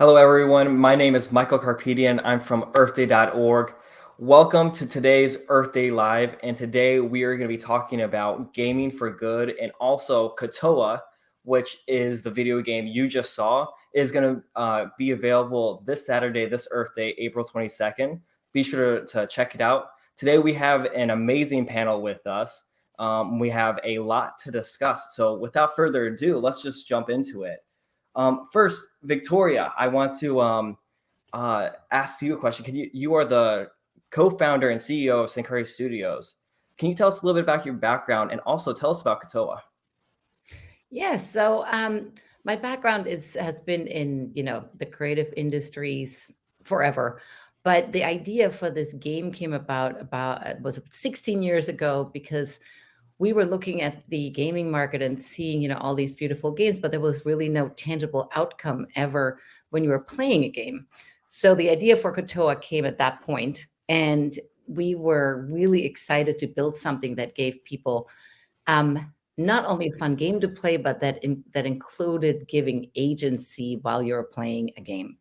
Hello, everyone. My name is Michael Carpedian. I'm from earthday.org. Welcome to today's Earth Day Live. And today we are going to be talking about gaming for good and also Katoa, which is the video game you just saw, is going to be available this Saturday, this Earth Day, April 22nd. Be sure to check it out. Today we have an amazing panel with us. We have a lot to discuss. So without further ado, let's just jump into it. First, Victoria, I want to ask you a question. You are the co-founder and CEO of Sankari Studios. Can you tell us a little bit about your background and also tell us about Katoa? Yes. So my background has been in the creative industries forever, but the idea for this game came about was 16 years ago because we were looking at the gaming market and seeing all these beautiful games, but there was really no tangible outcome ever when you were playing a game. So the idea for Katoa came at that point, and we were really excited to build something that gave people not only a fun game to play, but that included giving agency while you're playing a game.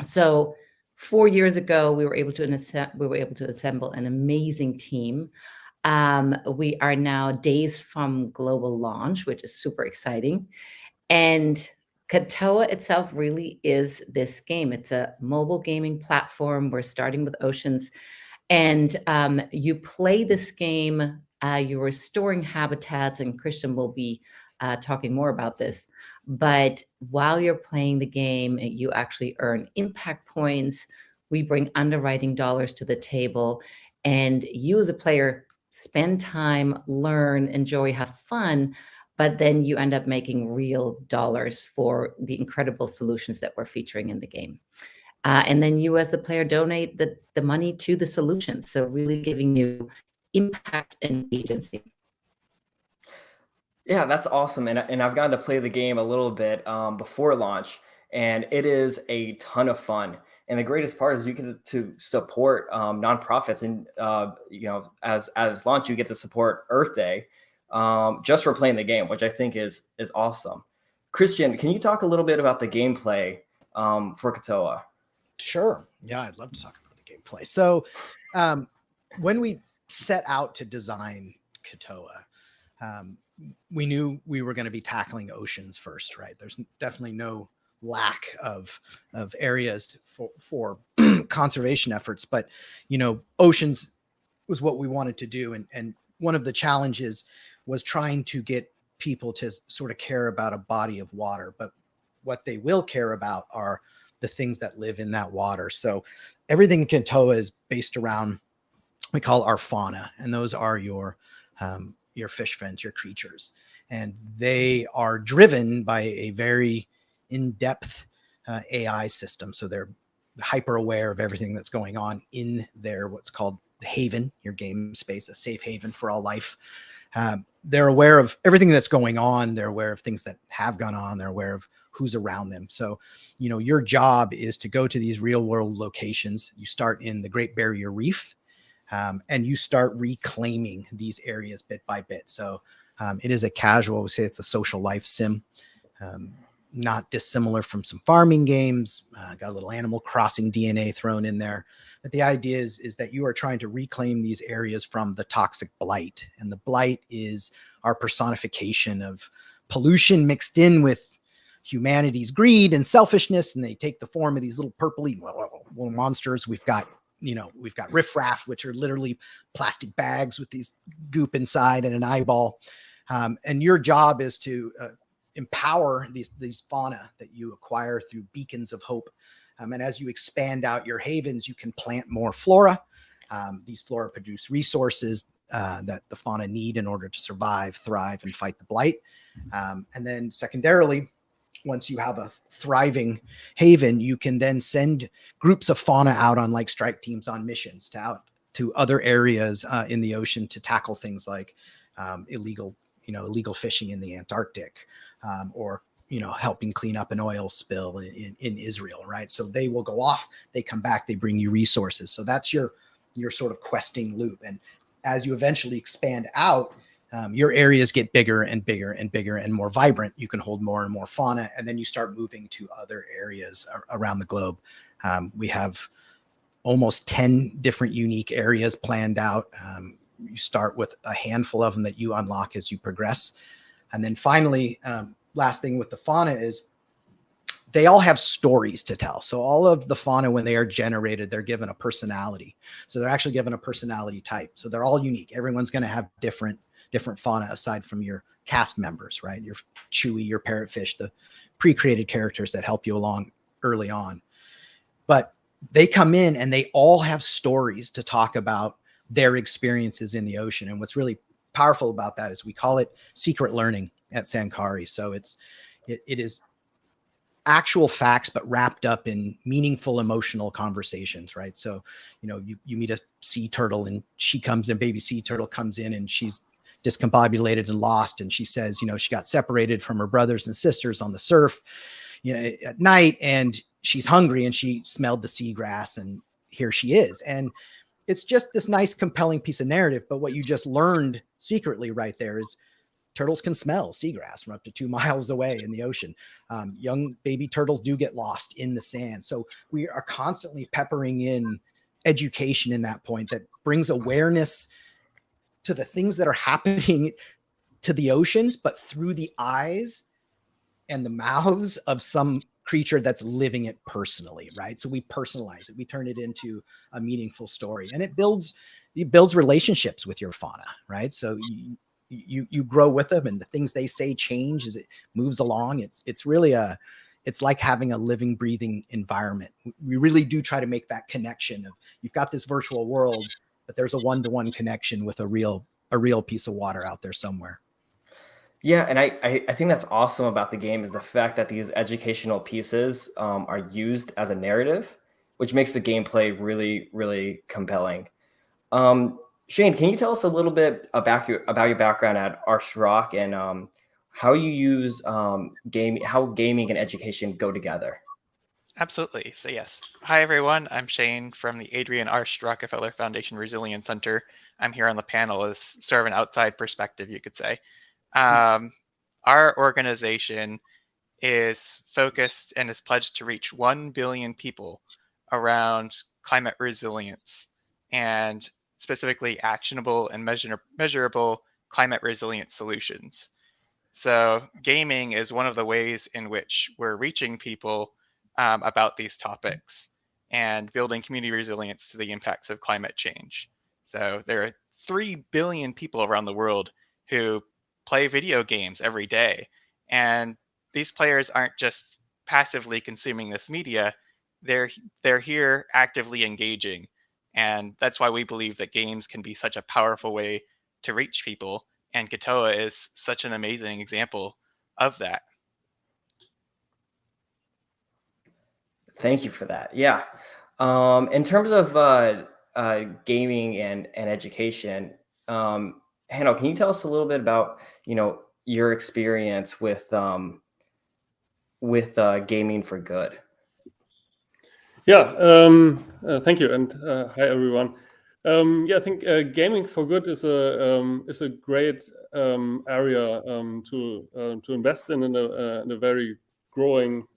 So 4 years ago, we were able to assemble an amazing team. We are now days from global launch, which is super exciting. And Katoa itself really is this game. It's a mobile gaming platform. We're starting with Oceans. And you play this game, you're restoring habitats, and Christian will be talking more about this. But while you're playing the game, you actually earn impact points. We bring underwriting dollars to the table, and you as a player spend time, learn, enjoy, have fun, but then you end up making real dollars for the incredible solutions that we're featuring in the game. And then you as the player donate the money to the solution. So really giving you impact and agency. Yeah, that's awesome. And I've gotten to play the game a little bit before launch, and it is a ton of fun. And the greatest part is you get to support nonprofits, and as launch, you get to support Earth Day just for playing the game, which I think is awesome. Christian, can you talk a little bit about the gameplay for Katoa? Sure. Yeah, I'd love to talk about the gameplay. So when we set out to design Katoa, we knew we were going to be tackling oceans first, right? There's definitely no lack of areas for conservation efforts, but oceans was what we wanted to do. And one of the challenges was trying to get people to sort of care about a body of water, but what they will care about are the things that live in that water. So everything in Katoa is based around, we call our fauna, and those are your fish friends, your creatures. And they are driven by a very in-depth AI system. So they're hyper aware of everything that's going on in their, what's called the haven, your game space, a safe haven for all life. They're aware of everything that's going on. They're aware of things that have gone on. They're aware of who's around them. So, your job is to go to these real world locations. You start in the Great Barrier Reef, and you start reclaiming these areas bit by bit. So it is a casual, we say it's a social life sim, not dissimilar from some farming games, got a little Animal Crossing DNA thrown in there. But the idea is that you are trying to reclaim these areas from the toxic blight. And the blight is our personification of pollution mixed in with humanity's greed and selfishness. And they take the form of these little purpley little monsters. We've got riffraff, which are literally plastic bags with these goop inside and an eyeball. And your job is to empower these fauna that you acquire through beacons of hope. And as you expand out your havens, you can plant more flora. These flora produce resources that the fauna need in order to survive, thrive, and fight the blight. And then secondarily, once you have a thriving haven, you can then send groups of fauna out on like strike teams on missions to other areas in the ocean to tackle things like illegal fishing in the Antarctic, or helping clean up an oil spill in Israel, right? So they will go off, they come back, they bring you resources. So that's your sort of questing loop. And as you eventually expand out, your areas get bigger and bigger and bigger and more vibrant. You can hold more and more fauna, and then you start moving to other areas around the globe. We have almost 10 different unique areas planned out. You start with a handful of them that you unlock as you progress. And then finally, last thing with the fauna is they all have stories to tell. So all of the fauna, when they are generated, they're given a personality. So they're actually given a personality type. So they're all unique. Everyone's going to have different fauna aside from your cast members, right? Your Chewie, your parrotfish, the pre-created characters that help you along early on. But they come in and they all have stories to talk about their experiences in the ocean. And what's really powerful about that is we call it secret learning at Sankari. So it is actual facts, but wrapped up in meaningful emotional conversations, right? So, you meet a sea turtle and baby sea turtle comes in and she's discombobulated and lost. And she says, she got separated from her brothers and sisters on the surf, at night, and she's hungry and she smelled the seagrass and here she is. And it's just this nice, compelling piece of narrative. But what you just learned secretly right there is turtles can smell seagrass from up to 2 miles away in the ocean. Young baby turtles do get lost in the sand. So we are constantly peppering in education in that point that brings awareness to the things that are happening to the oceans, but through the eyes and the mouths of some creature that's living it personally, right? So we personalize it. We turn it into a meaningful story, and it builds relationships with your fauna, right? So you grow with them, and the things they say change as it moves along. It's really it's like having a living, breathing environment. We really do try to make that connection of you've got this virtual world, but there's a one-to-one connection with a real piece of water out there somewhere. Yeah, and I think that's awesome about the game is the fact that these educational pieces are used as a narrative, which makes the gameplay really, really compelling. Shane, can you tell us a little bit about your background at Archrock and how you use how gaming and education go together? Absolutely. So yes. Hi, everyone. I'm Shane from the Adrian Arch Rockefeller Foundation Resilience Center. I'm here on the panel as sort of an outside perspective, you could say. Our organization is focused and is pledged to reach 1 billion people around climate resilience and specifically actionable and measurable climate resilient solutions. So gaming is one of the ways in which we're reaching people about these topics and building community resilience to the impacts of climate change. So there are 3 billion people around the world who play video games every day. And these players aren't just passively consuming this media, they're here actively engaging. And that's why we believe that games can be such a powerful way to reach people. And Katoa is such an amazing example of that. Thank you for that. Yeah. In terms of gaming and education, Hanno, can you tell us a little bit about your experience with gaming for good? Yeah, thank you, and hi everyone. Yeah, I think gaming for good is a great area to invest in a very growing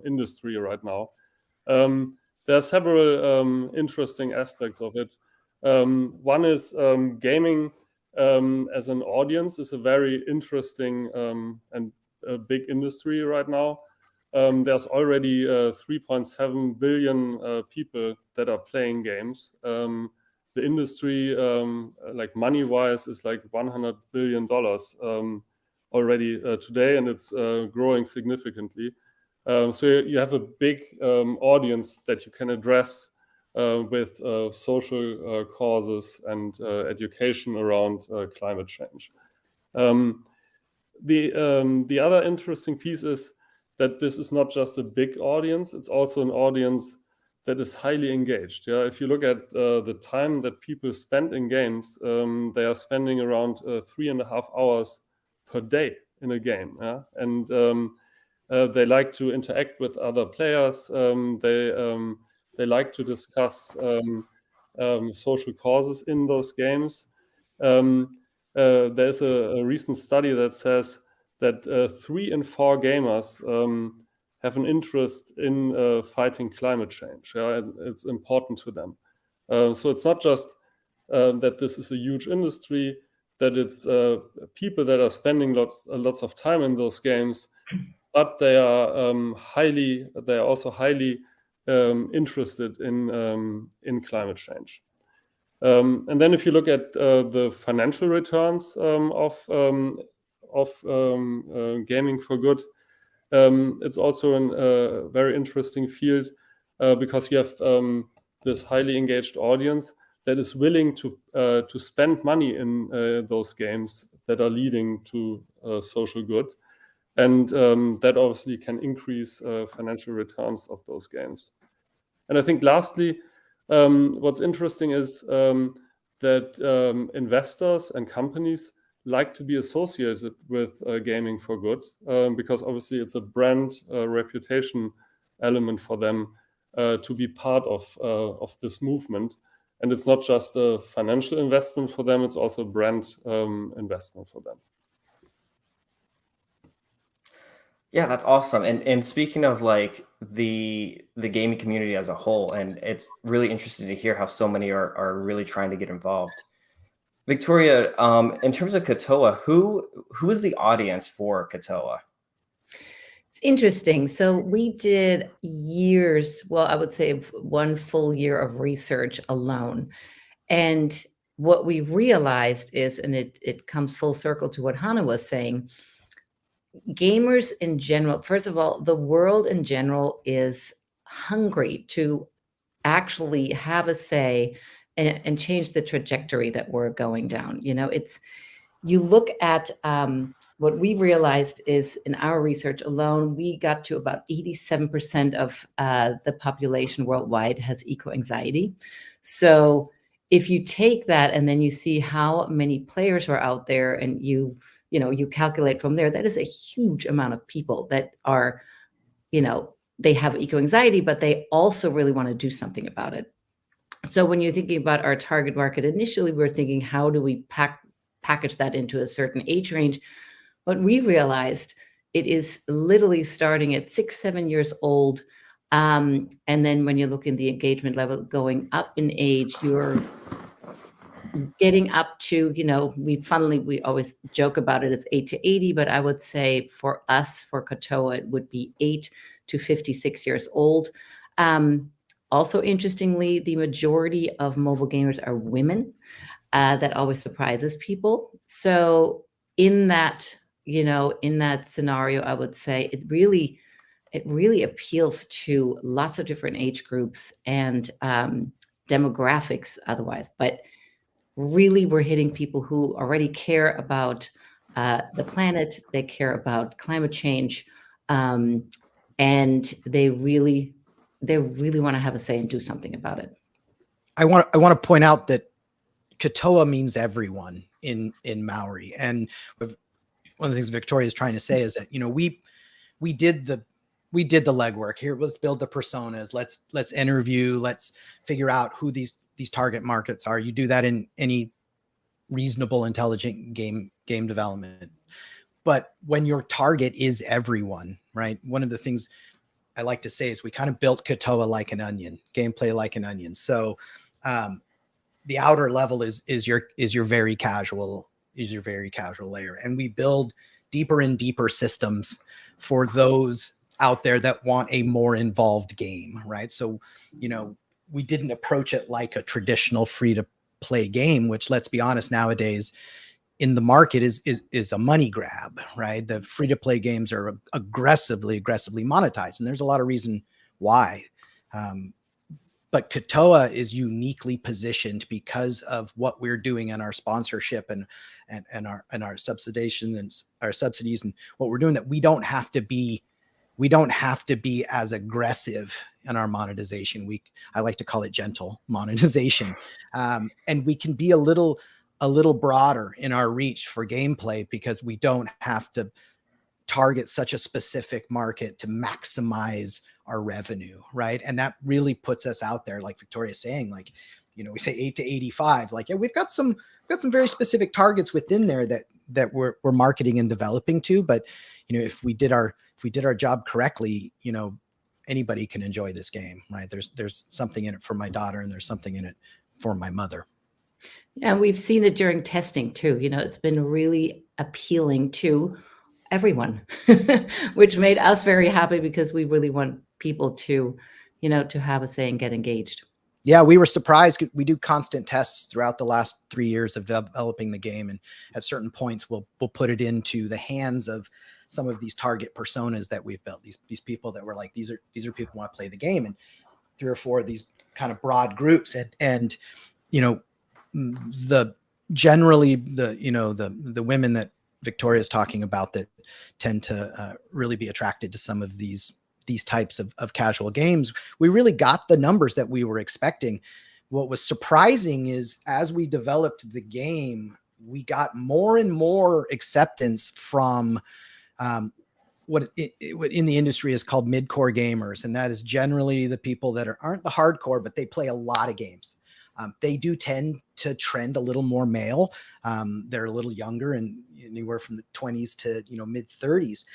industry right now. There are several interesting aspects of it. One is gaming as an audience is a very interesting and a big industry right now. There's already 3.7 billion people that are playing games. The industry, like money-wise, is like $100 billion already today, and it's growing significantly. So you have a big audience that you can address with social causes and education around climate change. The other interesting piece is that this is not just a big audience, it's also an audience that is highly engaged. Yeah, if you look at the time that people spend in games, they are spending around 3.5 hours per day in a game. Yeah? And they like to interact with other players. They like to discuss social causes in those games. there's a recent study that says that 3 in 4 gamers have an interest in fighting climate change. Yeah, and it's important to them. So it's not just that this is a huge industry, that it's people that are spending lots of time in those games, but they are also highly interested in climate change. And then if you look at the financial returns of gaming for good, it's also a very interesting field because you have this highly engaged audience that is willing to spend money in those games that are leading to social good. And that obviously can increase financial returns of those games. And I think lastly, what's interesting is that investors and companies like to be associated with gaming for good because obviously it's a brand reputation element for them to be part of this movement. And it's not just a financial investment for them, it's also a brand investment for them. Yeah, that's awesome. And speaking of like the gaming community as a whole, and it's really interesting to hear how so many are really trying to get involved. Victoria, in terms of Katoa, who is the audience for Katoa? It's interesting. So we did years, well, I would say 1 full year of research alone. And what we realized is, and it comes full circle to what Hannah was saying, gamers in general, first of all, the world in general is hungry to actually have a say and change the trajectory that we're going down. You know, you look at what we realized is in our research alone, we got to about 87% of the population worldwide has eco-anxiety. So if you take that and then you see how many players are out there and you calculate from there, that is a huge amount of people that are, they have eco-anxiety, but they also really want to do something about it. So when you're thinking about our target market, initially we were thinking, how do we package that into a certain age range? But we realized it is literally starting at 6-7 years old. And then when you look in the engagement level going up in age, you're getting up to, we always joke about it, it's 8 to 80, but I would say for us, for Katoa, it would be 8 to 56 years old. Also, interestingly, the majority of mobile gamers are women. That always surprises people. So in that, in that scenario, I would say it really appeals to lots of different age groups and demographics otherwise. But really, we're hitting people who already care about the planet, they care about climate change, and they really want to have a say and do something about it. I want to point out that Katoa means everyone in Maori, and one of the things Victoria is trying to say is that we did the legwork here. Let's build the personas. Let's interview. Let's figure out who these target markets are. You do that in any reasonable, intelligent game development. But when your target is everyone, right? One of the things I like to say is we kind of built Katoa like an onion, gameplay like an onion. So the outer level is your very casual layer, and we build deeper and deeper systems for those out there that want a more involved game, right? So we didn't approach it like a traditional free to play game, which, let's be honest, nowadays in the market is a money grab, right? The free to play games are aggressively monetized, and there's a lot of reason why. But Katoa is uniquely positioned because of what we're doing in our sponsorship and our subsidization and our subsidies and what we're doing, that we don't have to be as aggressive in our monetization. I like to call it gentle monetization. And we can be a little broader in our reach for gameplay because we don't have to target such a specific market to maximize our revenue, right? And that really puts us out there, like Victoria's saying, like we say 8 to 85. Like, yeah, we've got some very specific targets within there that we're marketing and developing to. But, if we did our job correctly, anybody can enjoy this game, right? There's something in it for my daughter, and there's something in it for my mother. And we've seen it during testing too. It's been really appealing to everyone, which made us very happy because we really want people to, to have a say and get engaged. Yeah, we were surprised. We do constant tests throughout the last 3 years of developing the game. And at certain points, we'll put it into the hands of some of these target personas that we've built. These people that were like, these are people who want to play the game. And 3 or 4 of these kind of broad groups. And the women that Victoria's talking about that tend to really be attracted to some of these types of casual games, we really got the numbers that we were expecting. What was surprising is as we developed the game, we got more and more acceptance from what in the industry is called mid-core gamers. And that is generally the people that aren't the hardcore, but they play a lot of games. They do tend to trend a little more male. They're a little younger, and anywhere from the 20s to mid 30s.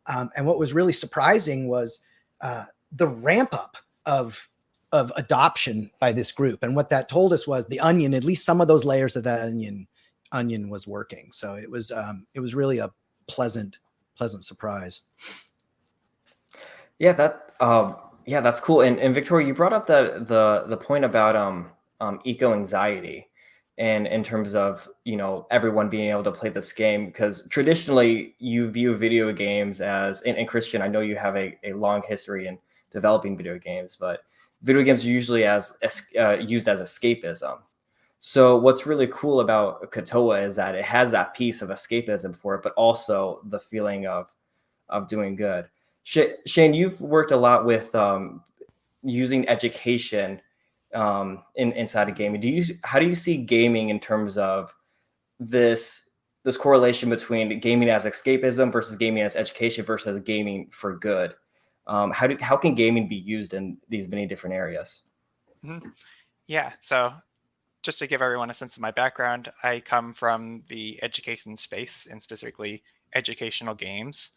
And what was really surprising was the ramp up of adoption by this group. And what that told us was the onion, at least some of those layers of that onion was working. So it was really a pleasant surprise. Yeah, that's cool. And Victoria, you brought up the point about eco anxiety, and in terms of everyone being able to play this game, because traditionally you view video games as, and Christian, I know you have a long history in developing video games, but video games are usually used as escapism. So what's really cool about Katoa is that it has that piece of escapism for it, but also the feeling of doing good. Shane, you've worked a lot with using education inside of gaming. How do you see gaming in terms of this correlation between gaming as escapism versus gaming as education versus gaming for good? How can gaming be used in these many different areas? Mm-hmm. Yeah, so just to give everyone a sense of my background, I come from the education space, and specifically educational games,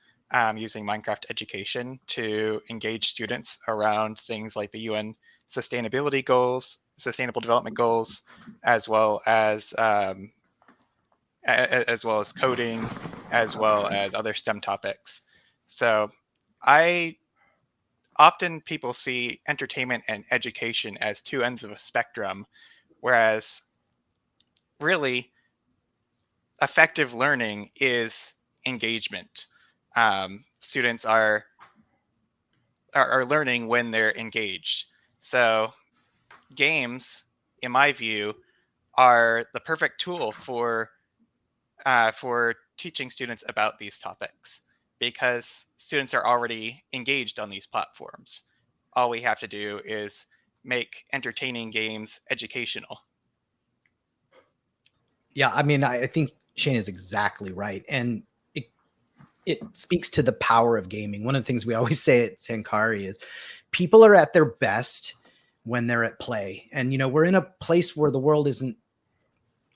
using Minecraft education to engage students around things like the UN sustainability goals, sustainable development goals, as well as coding, as well as other STEM topics. So often people see entertainment and education as 2 ends of a spectrum, whereas really effective learning is engagement. Students are learning when they're engaged. So games, in my view, are the perfect tool for teaching students about these topics, because students are already engaged on these platforms. All we have to do is make entertaining games educational. Yeah, I mean, I think Shane is exactly right. And it speaks to the power of gaming. One of the things we always say at Sankari is people are at their best when they're at play. And, we're in a place where the world isn't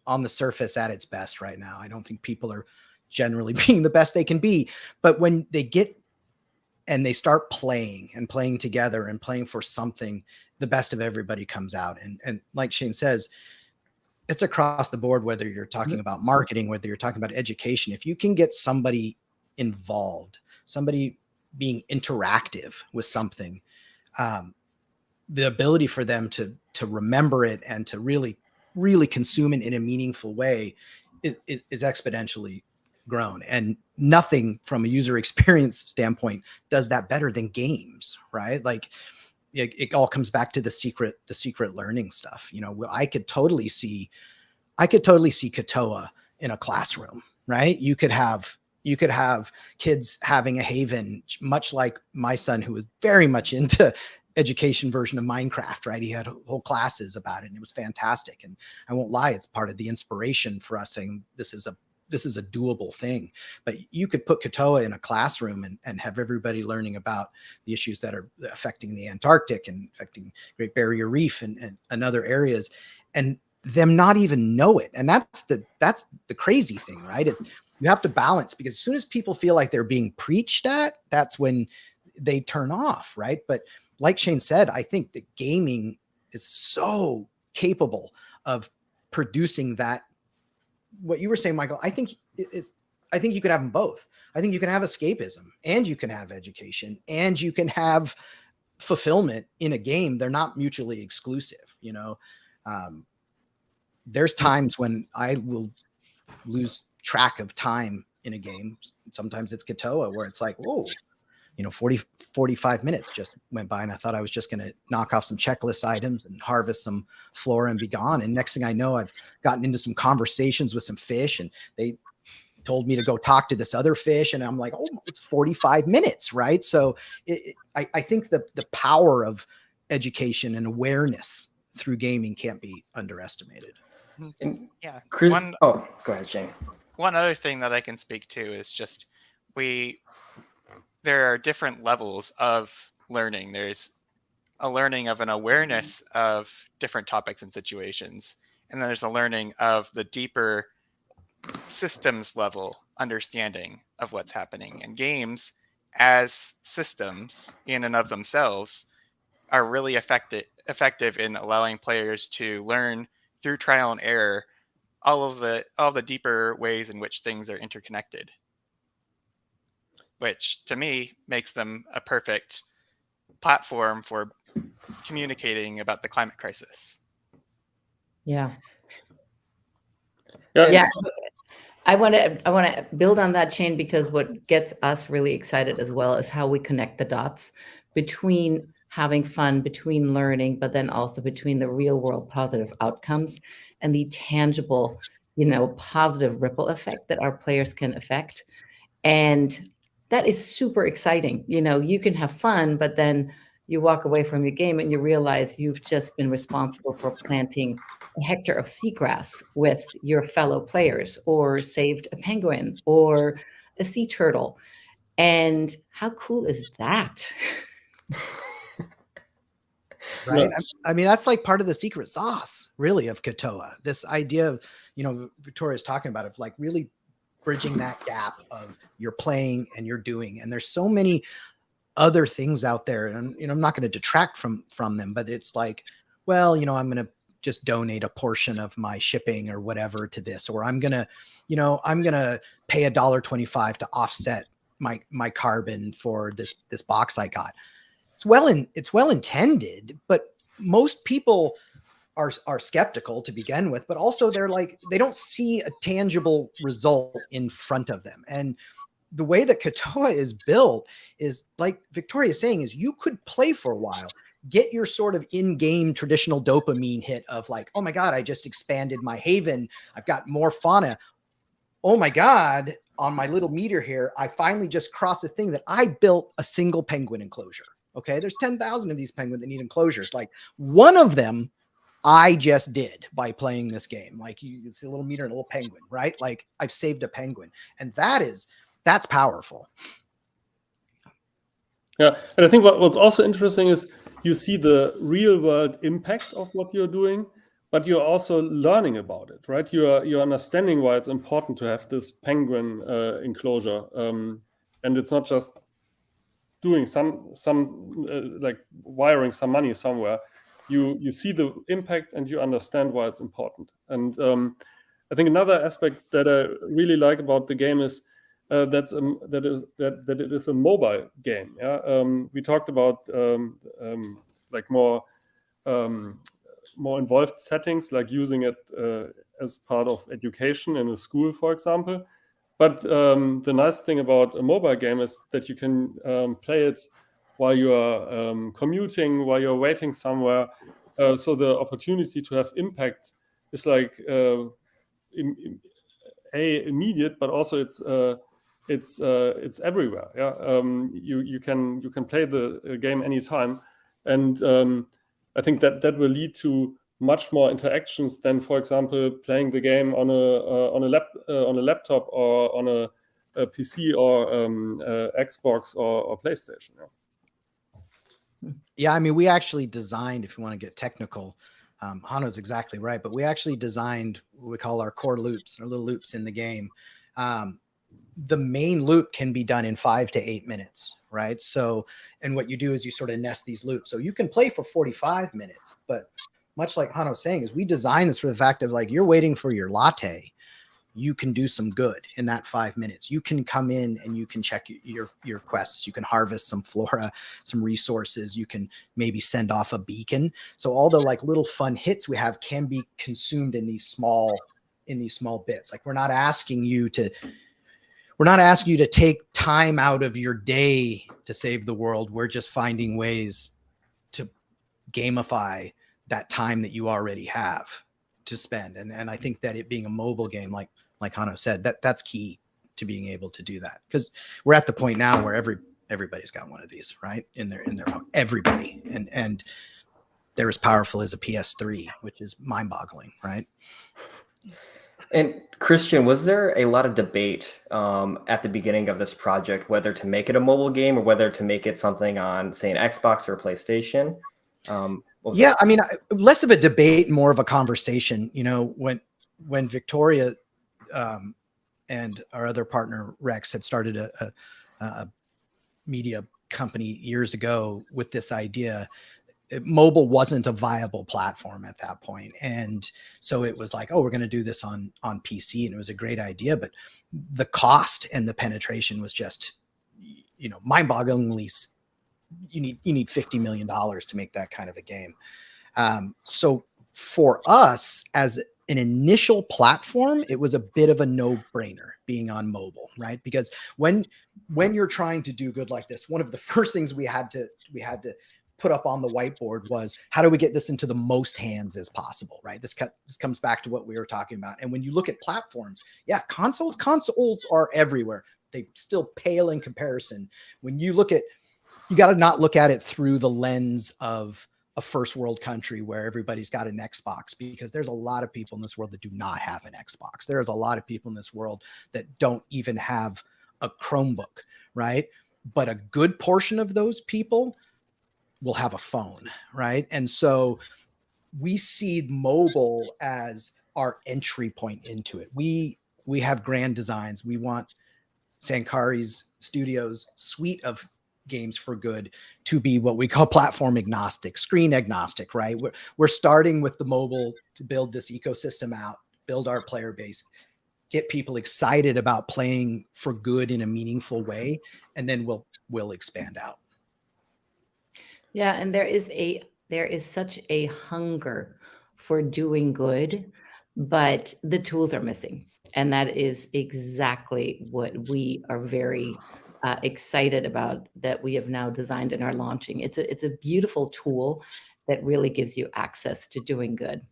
on the surface at its best right now. I don't think people are generally being the best they can be. But when they get and they start playing together and playing for something, the best of everybody comes out. And like Shane says, it's across the board, whether you're talking about marketing, whether you're talking about education. If you can get somebody involved, somebody being interactive with something, the ability for them to remember it and to really consume it in a meaningful way is exponentially grown. And nothing from a user experience standpoint does that better than games, right? Like it all comes back to the secret learning stuff. I could totally see Katoa in a classroom, right? You could have kids having a haven, much like my son, who was very much into education version of Minecraft, right? He had whole classes about it, and it was fantastic. And I won't lie, it's part of the inspiration for us saying this is a doable thing. But you could put Katoa in a classroom and have everybody learning about the issues that are affecting the Antarctic and affecting Great Barrier Reef and other areas. and them not even know it. And that's the crazy thing, right? It's, you have to balance, because as soon as people feel like they're being preached at, that's when they turn off, right? But like Shane said, I think that gaming is so capable of producing that. What you were saying, Michael, I think I think you could have them both. I think you can have escapism, and you can have education, and you can have fulfillment in a game. They're not mutually exclusive, you know. There's times when I will lose track of time in a game. Sometimes it's Katoa, where it's like, whoa, you know, 45 minutes just went by, and I thought I was just going to knock off some checklist items and harvest some flora and be gone. And next thing I know, I've gotten into some conversations with some fish, and they told me to go talk to this other fish. And I'm like, oh, it's 45 minutes, right? So I think the power of education and awareness through gaming can't be underestimated. And Yeah. Chris, go ahead, Shane. One other thing that I can speak to is just there are different levels of learning. There's a learning of an awareness of different topics and situations, and then there's a learning of the deeper systems level understanding of what's happening. And games as systems in and of themselves are really effective in allowing players to learn through trial and error all of the deeper ways in which things are interconnected, which to me makes them a perfect platform for communicating about the climate crisis. Yeah. Yeah. Yeah. I want to build on that, Shane, because what gets us really excited as well is how we connect the dots between having fun, between learning, but then also between the real world positive outcomes and the tangible, you know, positive ripple effect that our players can affect. And that is super exciting. You know, you can have fun, but then you walk away from your game and you realize you've just been responsible for planting a hectare of seagrass with your fellow players, or saved a penguin or a sea turtle. And how cool is that? Right. I mean, that's like part of the secret sauce, really, of Katoa. This idea of, you know, Victoria's talking about, of like really bridging that gap of you're playing and you're doing. And there's so many other things out there, and, you know, I'm not going to detract from them, but it's like, well, you know, I'm going to just donate a portion of my shipping or whatever to this, or I'm going to, you know, I'm going to pay $1.25 to offset my carbon for this box I got. It's well intended, but most people are skeptical to begin with, but also they're like, they don't see a tangible result in front of them. And the way that Katoa is built is, like Victoria is saying, is you could play for a while, get your sort of in-game traditional dopamine hit of like, oh my God, I just expanded my haven. I've got more fauna. Oh my God, on my little meter here, I finally just crossed a thing that I built a single penguin enclosure. Okay, there's 10,000 of these penguins that need enclosures. Like, one of them I just did by playing this game. Like, you see a little meter and a little penguin, right? Like, I've saved a penguin. And that's powerful. Yeah, and I think what's also interesting is you see the real world impact of what you're doing, but you're also learning about it, right? You're understanding why it's important to have this penguin enclosure, and it's not just doing some like wiring some money somewhere. You see the impact and you understand why it's important. And I think another aspect that I really like about the game is that it is a mobile game. Yeah, we talked about like more involved settings, like using it as part of education in a school, for example. But the nice thing about a mobile game is that you can play it while you are commuting, while you're waiting somewhere. So the opportunity to have impact is like immediate, but also it's everywhere. Yeah, you can play the game anytime, and I think that will lead to much more interactions than, for example, playing the game on a laptop or on a PC or Xbox or PlayStation. Yeah, I mean, we actually designed, if you want to get technical, Hano's exactly right, but we actually designed what we call our core loops, our little loops in the game. The main loop can be done in 5 to 8 minutes, right? So, and what you do is you sort of nest these loops. So you can play for 45 minutes, but much like Hano's saying, is we designed this for the fact of like, you're waiting for your latte, you can do some good in that 5 minutes. You can come in and you can check your quests. You can harvest some flora, some resources. You can maybe send off a beacon. So all the like little fun hits we have can be consumed in these small bits. Like we're not asking you to take time out of your day to save the world. We're just finding ways to gamify that time that you already have to spend. And I think that it being a mobile game, like Hano said, that's key to being able to do that. Because we're at the point now where everybody's got one of these, right? In their phone. Everybody. And they're as powerful as a PS3, which is mind-boggling, right? And Christian, was there a lot of debate at the beginning of this project, whether to make it a mobile game or whether to make it something on, say, an Xbox or a PlayStation? Yeah, I mean, less of a debate, more of a conversation. You know, when Victoria and our other partner Rex had started a media company years ago with this idea, mobile wasn't a viable platform at that point. And so it was like, oh, we're going to do this on PC. And it was a great idea, but the cost and the penetration was just, you know, mind-bogglingly. You need $50 million to make that kind of a game. So for us as an initial platform, it was a bit of a no-brainer being on mobile, right? Because when you're trying to do good like this, one of the first things we had to put up on the whiteboard was, how do we get this into the most hands as possible, right? This comes back to what we were talking about. And when you look at platforms, yeah, consoles are everywhere. They still pale in comparison. When you look at, you got to not look at it through the lens of a first world country where everybody's got an Xbox, because there's a lot of people in this world that do not have an Xbox. There's a lot of people in this world that don't even have a Chromebook, right? But a good portion of those people will have a phone, right? And so we see mobile as our entry point into it. We have grand designs. We want Sankari's Studios suite of games for good to be what we call platform agnostic, screen agnostic, right? We're starting with the mobile to build this ecosystem out, build our player base, get people excited about playing for good in a meaningful way, and then we'll expand out. Yeah, and there is such a hunger for doing good, but the tools are missing. And that is exactly what we are very excited about, that we have now designed and are launching. It's a beautiful tool that really gives you access to doing good.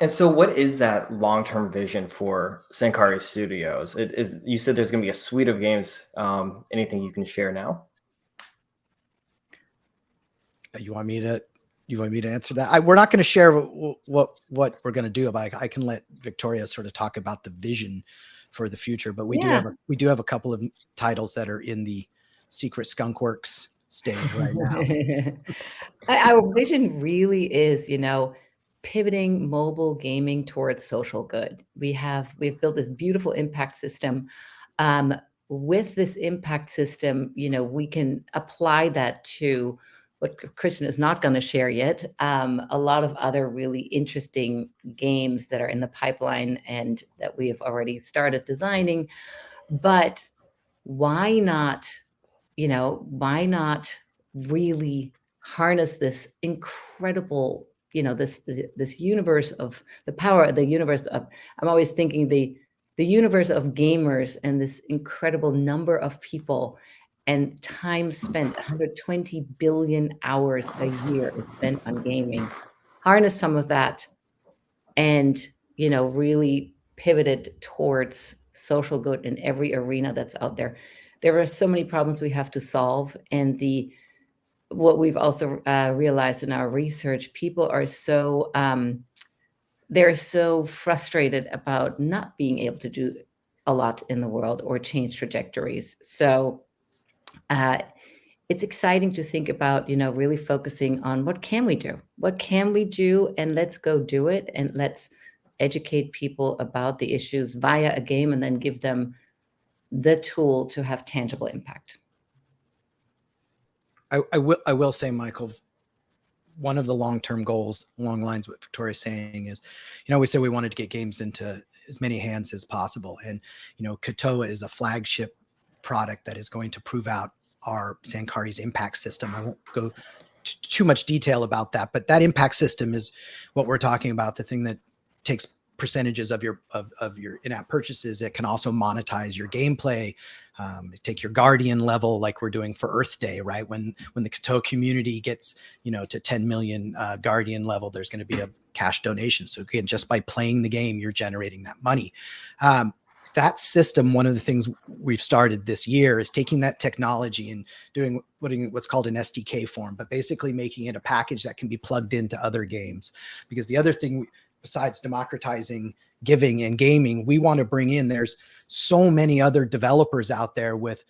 And so what is that long-term vision for Sankari Studios? You said there's going to be a suite of games. Anything you can share now? You want me to answer that? We're not going to share what we're going to do, but I can let Victoria sort of talk about the vision for the future. But we do have a couple of titles that are in the secret skunkworks stage right now. Our vision really is, pivoting mobile gaming towards social good. We've built this beautiful impact system. With this impact system, we can apply that to what Christian is not going to share yet, a lot of other really interesting games that are in the pipeline and that we have already started designing. But why not really harness this incredible, this universe of the power of the universe of, I'm always thinking the universe of gamers and this incredible number of people and time spent, 120 billion hours a year is spent on gaming. Harness some of that and, really pivoted towards social good in every arena that's out there. There are so many problems we have to solve. And what we've also realized in our research, people are so, they're so frustrated about not being able to do a lot in the world or change trajectories. So it's exciting to think about, really focusing on what can we do? What can we do? And let's go do it. And let's educate people about the issues via a game and then give them the tool to have tangible impact. I will say, Michael, one of the long-term goals along the lines of what Victoria's saying is, we said we wanted to get games into as many hands as possible. And, Katoa is a flagship product that is going to prove out our Sankari's impact system. I won't go too much detail about that, but that impact system is what we're talking about, the thing that takes percentages of your in-app purchases. It can also monetize your gameplay, take your guardian level, like we're doing for Earth Day, right? When the Katoa community gets to 10 million guardian level, there's going to be a cash donation. So again, just by playing the game, you're generating that money. That system, one of the things we've started this year is taking that technology and doing what's called an SDK form, but basically making it a package that can be plugged into other games. Because the other thing, besides democratizing giving and gaming, we want to bring in, there's so many other developers out there with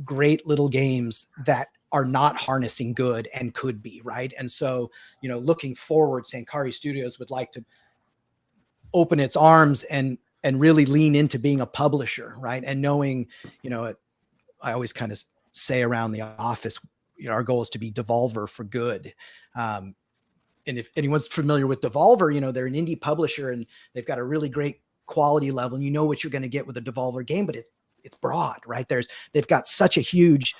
great little games that are not harnessing good and could be, right? And so, looking forward, Sankari Studios would like to open its arms and really lean into being a publisher, right? And knowing, I always kind of say around the office, our goal is to be Devolver for good. And if anyone's familiar with Devolver, they're an indie publisher and they've got a really great quality level. And you know what you're going to get with a Devolver game, but it's broad, right? They've got such a huge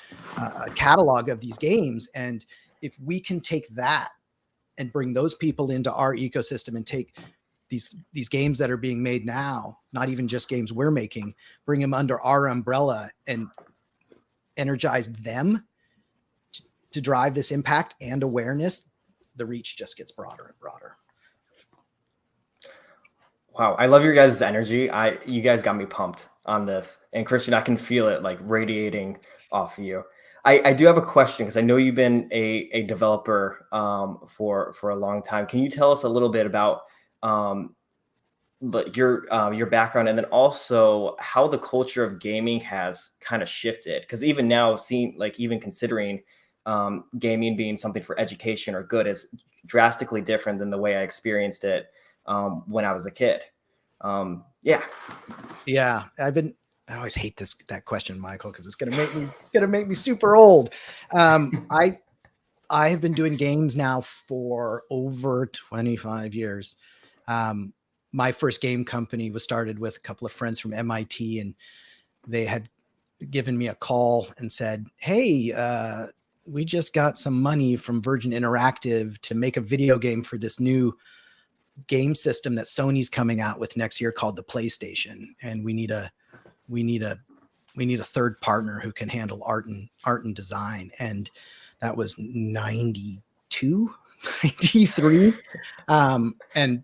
catalog of these games. And if we can take that and bring those people into our ecosystem and take these games that are being made now, not even just games we're making, bring them under our umbrella and energize them to drive this impact and awareness, the reach just gets broader and broader. Wow, I love your guys' energy. You guys got me pumped on this. And Christian, I can feel it like radiating off of you. I do have a question because I know you've been a developer for a long time. Can you tell us a little bit about but your background, and then also how the culture of gaming has kind of shifted? Because even now, even considering gaming being something for education or good is drastically different than the way I experienced it when I was a kid. Yeah. I always hate that question, Michael, because it's gonna make me super old. I have been doing games now for over 25 years. My first game company was started with a couple of friends from MIT, and they had given me a call and said, "Hey, we just got some money from Virgin Interactive to make a video game for this new game system that Sony's coming out with next year called the PlayStation, and we need a third partner who can handle art and design." And that was 92, 93. And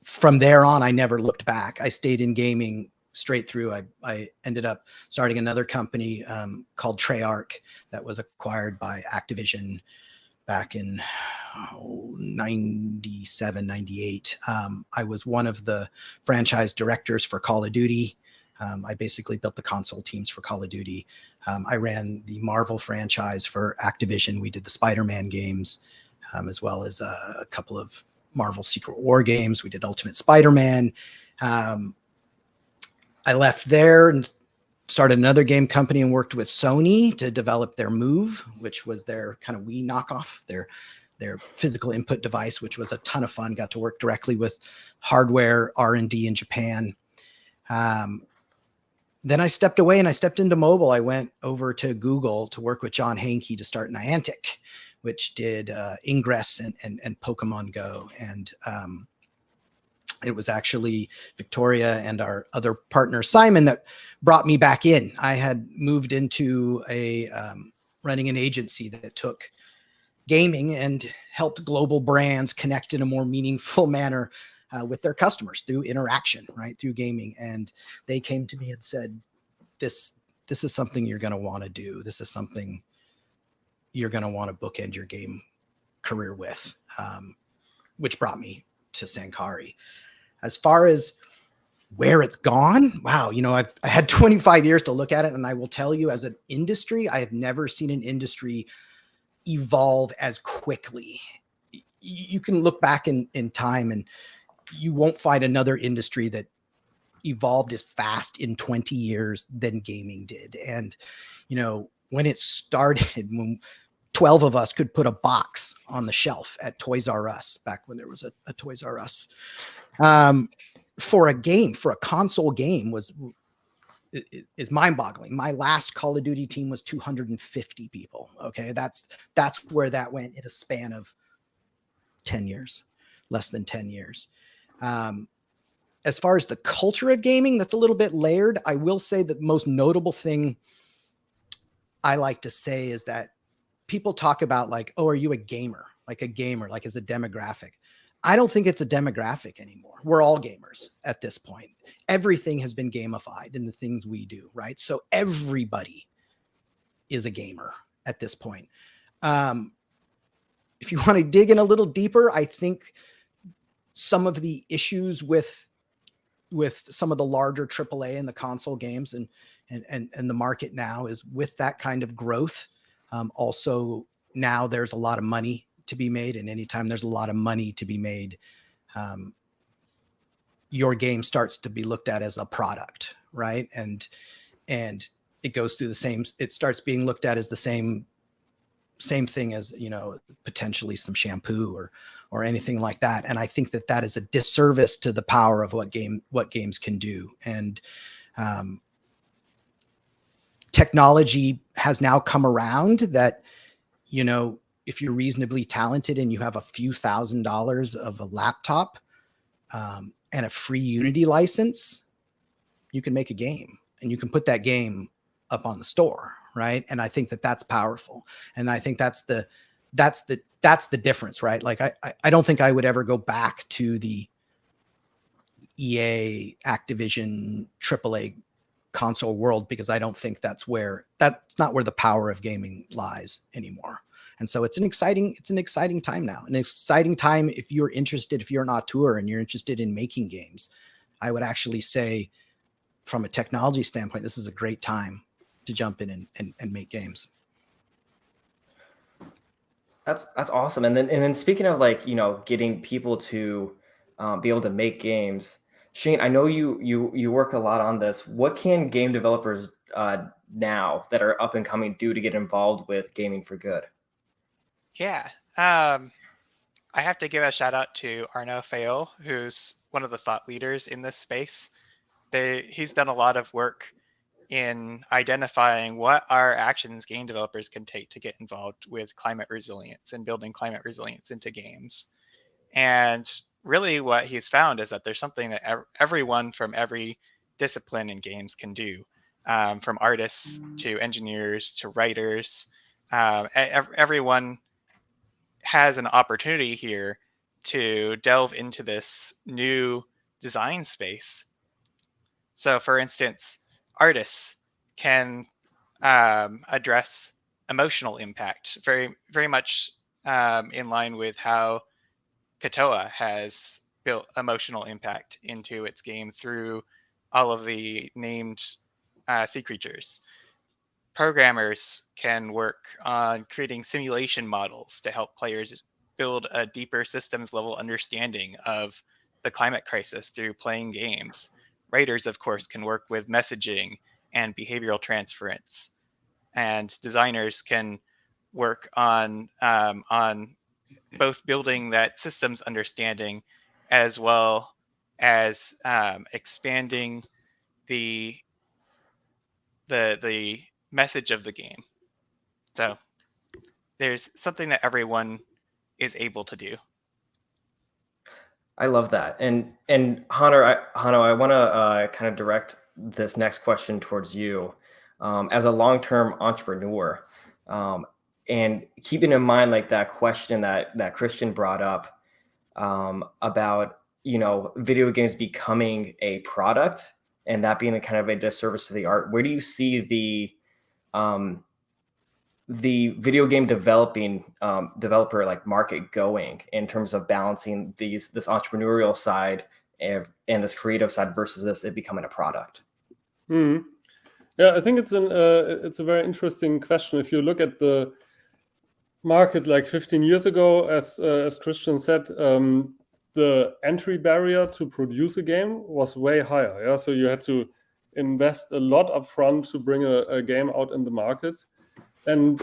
from there on, I never looked back. I stayed in gaming straight through. I ended up starting another company called Treyarch that was acquired by Activision back in 97, 98. I was one of the franchise directors for Call of Duty. I basically built the console teams for Call of Duty. I ran the Marvel franchise for Activision. We did the Spider-Man games, as well as a couple of Marvel Secret War games. We did Ultimate Spider-Man. I left there and started another game company and worked with Sony to develop their Move, which was their kind of Wii knockoff, their physical input device, which was a ton of fun. Got to work directly with hardware R&D in Japan. Then I stepped away and I stepped into mobile. I went over to Google to work with John Hanke to start Niantic, which did Ingress and Pokemon Go. And it was actually Victoria and our other partner, Simon, that brought me back in. I had moved into running an agency that took gaming and helped global brands connect in a more meaningful manner with their customers through interaction, right, through gaming. And they came to me and said, this is something you're going to want to do. This is something you're going to want to bookend your game career with, which brought me to Sankari. As far as where it's gone, wow, I had 25 years to look at it, and I will tell you, as an industry, I have never seen an industry evolve as quickly. You can look back in time, and you won't find another industry that evolved as fast in 20 years than gaming did. And, when it started, when 12 of us could put a box on the shelf at Toys R Us, back when there was a Toys R Us, for a console game is mind-boggling. My last Call of Duty team was 250 people. Okay. That's where that went in a span of 10 years, less than 10 years. As far as the culture of gaming, that's a little bit layered. I will say the most notable thing I like to say is that people talk about, like, oh, are you a gamer? Like a gamer, like as a demographic. I don't think it's a demographic anymore. We're all gamers at this point. Everything has been gamified in the things we do, right? So everybody is a gamer at this point. If you want to dig in a little deeper, I think some of the issues with some of the larger AAA and the console games and the market now is with that kind of growth. Also, now there's a lot of money to be made, and anytime there's a lot of money to be made, your game starts to be looked at as a product, right? And it goes through it starts being looked at as the same thing as, potentially some shampoo or anything like that. And I think that is a disservice to the power of what games can do. And technology has now come around that, if you're reasonably talented and you have a few $1,000s of a laptop and a free Unity license, you can make a game, and you can put that game up on the store, right? And I think that that's powerful, and I think that's the difference, right? Like I don't think I would ever go back to the EA, Activision, AAA console world, because I don't think that's not where the power of gaming lies anymore. And so it's an exciting time now. An exciting time if you're an auteur and you're interested in making games. I would actually say, from a technology standpoint, this is a great time to jump in and make games. That's awesome. And then speaking of, like, getting people to be able to make games, Shane, I know you work a lot on this. What can game developers now that are up and coming do to get involved with gaming for good? Yeah. I have to give a shout out to Arnaud Fayol, who's one of the thought leaders in this space. He's done a lot of work in identifying what are actions game developers can take to get involved with climate resilience and building climate resilience into games. And really what he's found is that there's something that everyone from every discipline in games can do, from artists to engineers to writers. Everyone has an opportunity here to delve into this new design space. So, for instance, artists can address emotional impact, very, very much in line with how Katoa has built emotional impact into its game through all of the named sea creatures. Programmers can work on creating simulation models to help players build a deeper systems level understanding of the climate crisis through playing games. Writers, of course, can work with messaging and behavioral transference. And designers can work on both building that systems understanding as well as expanding the message of the game. So there's something that everyone is able to do. I love that. And Hano, I want to kind of direct this next question towards you. As a long-term entrepreneur, and keeping in mind, like, that question that Christian brought up about, video games becoming a product and that being a kind of a disservice to the art, where do you see the video game developer, like, market going in terms of balancing this entrepreneurial side and this creative side versus this it becoming a product? Yeah, I think it's a very interesting question. If you look at the market like 15 years ago, as Christian said, the entry barrier to produce a game was way higher. Yeah, so you had to invest a lot upfront to bring a game out in the market, and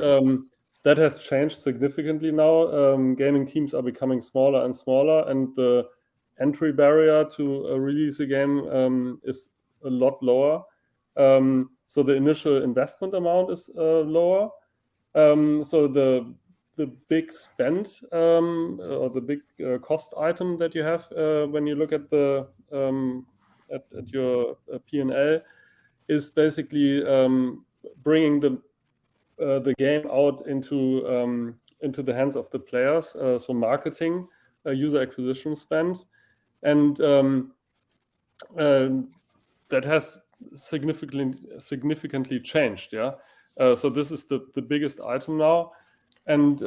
that has changed significantly now. Gaming teams are becoming smaller and smaller, and the entry barrier to release a game is a lot lower. So the initial investment amount is lower. So the big spend or the big cost item that you have when you look at the at your P&L is basically bringing the game out into the hands of the players. So marketing, user acquisition spend, and that has significantly changed. Yeah. So this is the biggest item now, and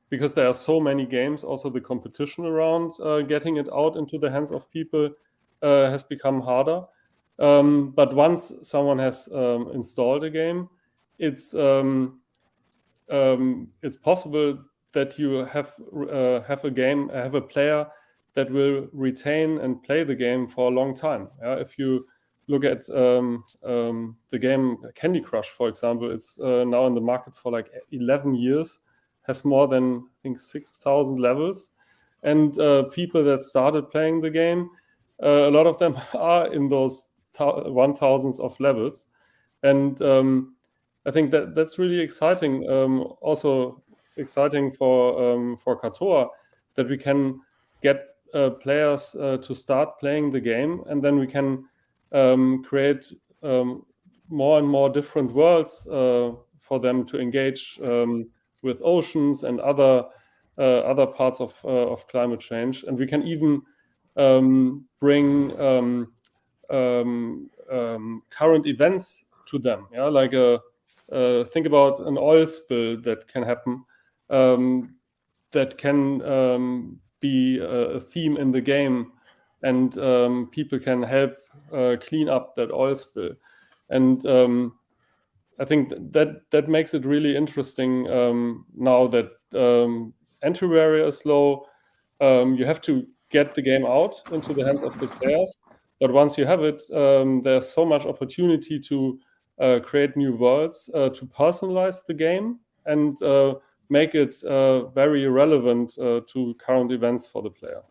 because there are so many games, also the competition around getting it out into the hands of people has become harder. But once someone has installed a game, it's possible that you have a player that will retain and play the game for a long time. If you look at the game Candy Crush, for example, it's now in the market for like 11 years, has more than, I think, 6,000 levels. And people that started playing the game, a lot of them are in those 1,000s of levels. And I think that's really exciting. Also exciting for Katoa, that we can get players to start playing the game, and then we can create more and more different worlds for them to engage with oceans and other parts of climate change. And we can even bring current events to them. Yeah, like think about an oil spill that can happen, that can be a theme in the game, and people can help clean up that oil spill. And I think that makes it really interesting now that entry barrier is low. You have to get the game out into the hands of the players, but once you have it, there's so much opportunity to create new worlds, to personalize the game, and make it very relevant to current events for the player.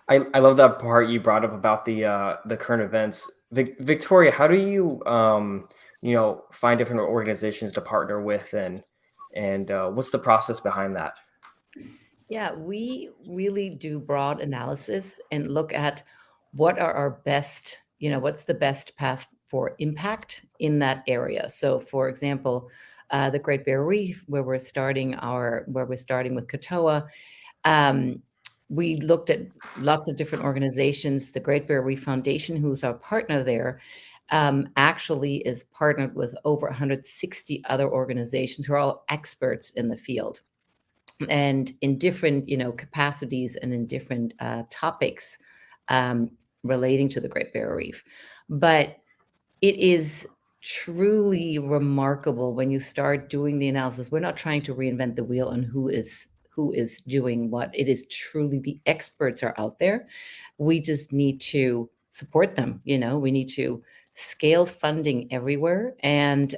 I love that part you brought up about the current events. Victoria, how do you find different organizations to partner with, and what's the process behind that? Yeah, we really do broad analysis and look at what are our best, what's the best path for impact in that area. So, for example, the Great Barrier Reef, where we're starting with Katoa, we looked at lots of different organizations. The Great Barrier Reef Foundation, who's our partner there, actually is partnered with over 160 other organizations who are all experts in the field, and in different, capacities and in different topics relating to the Great Barrier Reef. But it is truly remarkable when you start doing the analysis. We're not trying to reinvent the wheel on who is doing what. It is truly the experts are out there. We just need to support them. We need to scale funding everywhere, and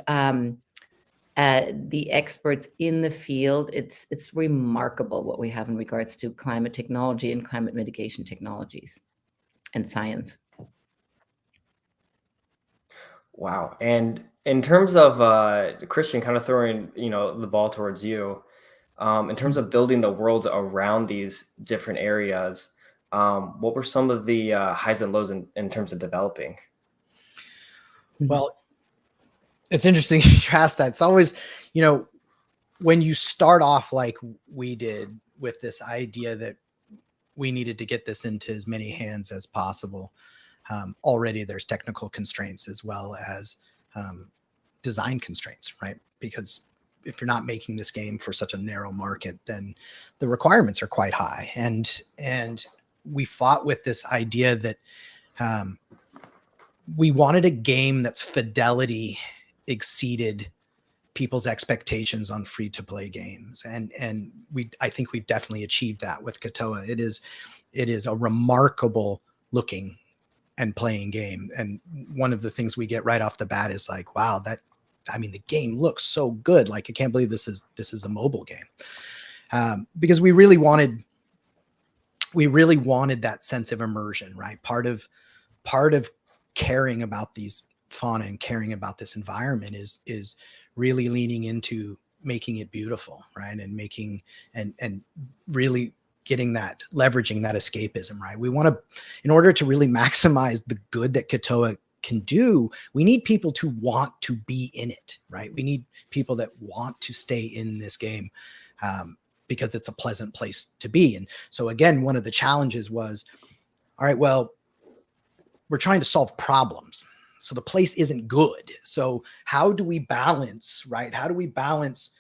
the experts in the field. It's remarkable what we have in regards to climate technology and climate mitigation technologies and science. Wow. And in terms of Christian, kind of throwing the ball towards you, in terms of building the worlds around these different areas, what were some of the highs and lows in terms of developing? Well, it's interesting you asked that. It's always, when you start off like we did with this idea that we needed to get this into as many hands as possible, already there's technical constraints as well as design constraints, right? Because if you're not making this game for such a narrow market, then the requirements are quite high. And we fought with this idea that we wanted a game that's fidelity exceeded people's expectations on free to play games. And I think we've definitely achieved that with Katoa. It is a remarkable looking and playing game. And one of the things we get right off the bat is like, wow, the game looks so good. Like, I can't believe this is a mobile game. Because we really wanted that sense of immersion, right? Part of caring about these fauna and caring about this environment is really leaning into making it beautiful, right? And making and really leveraging that escapism, right? We want to, in order to really maximize the good that Katoa can do, we need people to want to be in it, right? We need people that want to stay in this game because it's a pleasant place to be. And so again, one of the challenges was, all right, well, we're trying to solve problems. So the place isn't good. So how do we balance, right? How do we balance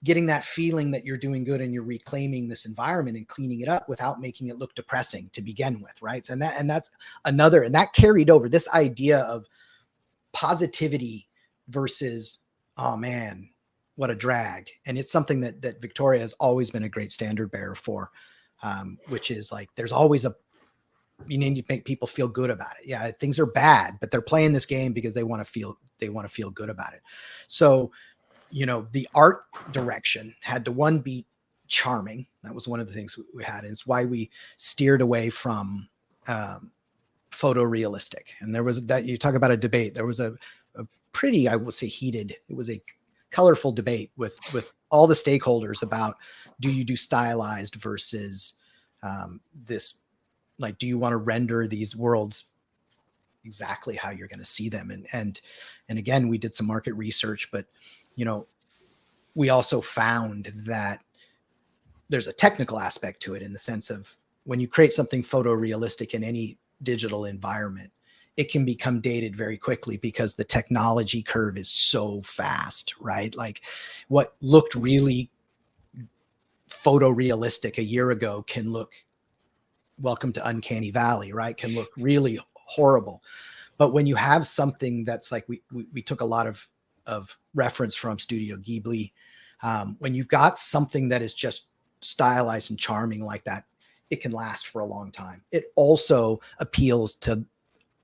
getting that feeling that you're doing good and you're reclaiming this environment and cleaning it up without making it look depressing to begin with, right? And that's another, and that carried over this idea of positivity versus, oh man, what a drag. And it's something that Victoria has always been a great standard bearer for, which is like, there's always you need to make people feel good about it. Yeah, things are bad, but they're playing this game because they want to feel good about it. So, the art direction had to be charming. That was one of the things we had. And it's why we steered away from photorealistic. And there was that, you talk about a debate. There was a pretty, I would say, heated, it was a colorful debate with all the stakeholders about, do you do stylized versus this, like, do you want to render these worlds exactly how you're going to see them? And again, we did some market research, but we also found that there's a technical aspect to it, in the sense of, when you create something photorealistic in any digital environment, it can become dated very quickly because the technology curve is so fast, right? Like, what looked really photorealistic a year ago can look, welcome to Uncanny Valley, right? Can look really horrible. But when you have something that's like, we took a lot of reference from Studio Ghibli. When you've got something that is just stylized and charming like that, it can last for a long time. It also appeals to,